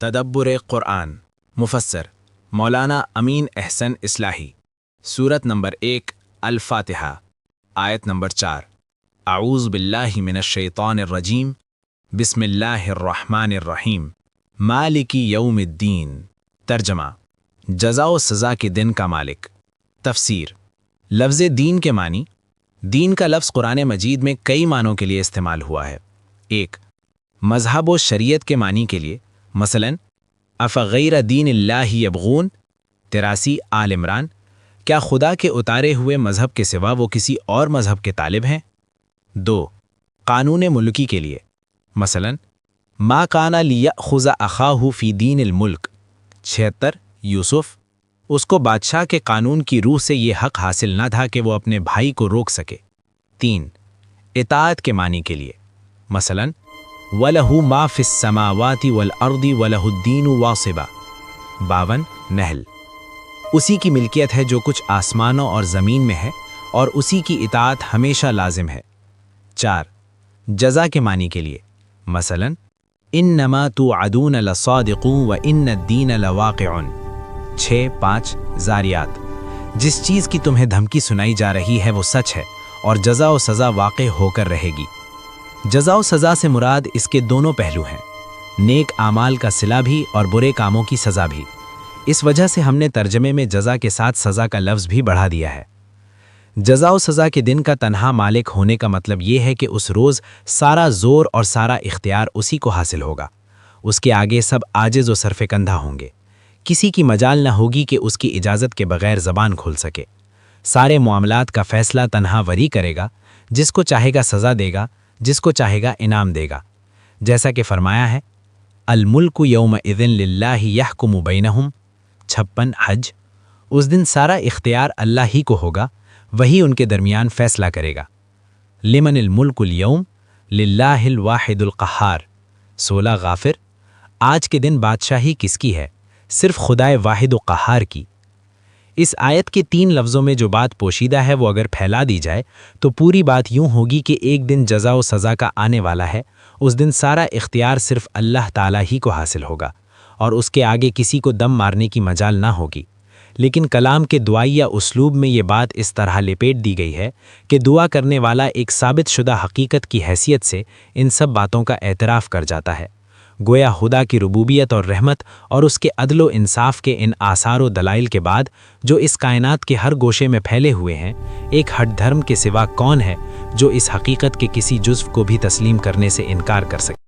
تدبر قرآن مفسر مولانا امین احسن اصلاحی سورت نمبر 1 الفاتحہ آیت نمبر 4 اعوذ باللہ من الشیطان الرجیم بسم اللہ الرحمن الرحیم مالک یوم الدین ترجمہ جزا و سزا کے دن کا مالک تفسیر لفظ دین کے معنی دین کا لفظ قرآن مجید میں کئی معنوں کے لیے استعمال ہوا ہے 1 مذہب و شریعت کے معنی کے لیے مثلاً افغیر دین اللہ یبغون 83 آل عمران کیا خدا کے اتارے ہوئے مذہب کے سوا وہ کسی اور مذہب کے طالب ہیں 2 قانون ملکی کے لیے مثلاً ما کان لیأخذ اخاہ فی دین الملک 76 یوسف اس کو بادشاہ کے قانون کی روح سے یہ حق حاصل نہ تھا کہ وہ اپنے بھائی کو روک سکے 3 اطاعت کے معنی کے لیے مثلاً وَلَهُ مَا فِي السَّمَاوَاتِ وَالْأَرْضِ وَلَهُ الدِّينُ وَاصِبًا 52 نحل اسی کی ملکیت ہے جو کچھ آسمانوں اور زمین میں ہے اور اسی کی اطاعت ہمیشہ لازم ہے 4 جزا کے معنی کے لیے مثلا انما توعدون لصادق وان الدین لواقع 6-5 زاریات جس چیز کی تمہیں دھمکی سنائی جا رہی ہے وہ سچ ہے اور جزا و سزا واقع ہو کر رہے گی جزا و سزا سے مراد اس کے دونوں پہلو ہیں نیک اعمال کا صلہ بھی اور برے کاموں کی سزا بھی اس وجہ سے ہم نے ترجمے میں جزا کے ساتھ سزا کا لفظ بھی بڑھا دیا ہے جزا و سزا کے دن کا تنہا مالک ہونے کا مطلب یہ ہے کہ اس روز سارا زور اور سارا اختیار اسی کو حاصل ہوگا اس کے آگے سب عاجز و سرف کندھا ہوں گے کسی کی مجال نہ ہوگی کہ اس کی اجازت کے بغیر زبان کھول سکے سارے معاملات کا فیصلہ تنہا ولی کرے گا جس کو چاہے گا سزا دے گا جس کو چاہے گا انعام دے گا جیسا کہ فرمایا ہے الملک یومئذ للہ یحکم بینہم 56 حج اس دن سارا اختیار اللہ ہی کو ہوگا وہی ان کے درمیان فیصلہ کرے گا لمن الملک اليوم للہ الواحد القہار 16 غافر آج کے دن بادشاہی کس کی ہے صرف خدائے واحد و قہار کی اس آیت کے 3 لفظوں میں جو بات پوشیدہ ہے وہ اگر پھیلا دی جائے تو پوری بات یوں ہوگی کہ ایک دن جزا و سزا کا آنے والا ہے اس دن سارا اختیار صرف اللہ تعالیٰ ہی کو حاصل ہوگا اور اس کے آگے کسی کو دم مارنے کی مجال نہ ہوگی لیکن کلام کے دعائیہ اسلوب میں یہ بات اس طرح لپیٹ دی گئی ہے کہ دعا کرنے والا ایک ثابت شدہ حقیقت کی حیثیت سے ان سب باتوں کا اعتراف کر جاتا ہے گویا خدا کی ربوبیت اور رحمت اور اس کے عدل و انصاف کے ان آثار و دلائل کے بعد جو اس کائنات کے ہر گوشے میں پھیلے ہوئے ہیں ایک ہٹ دھرم کے سوا کون ہے جو اس حقیقت کے کسی جزو کو بھی تسلیم کرنے سے انکار کر سکے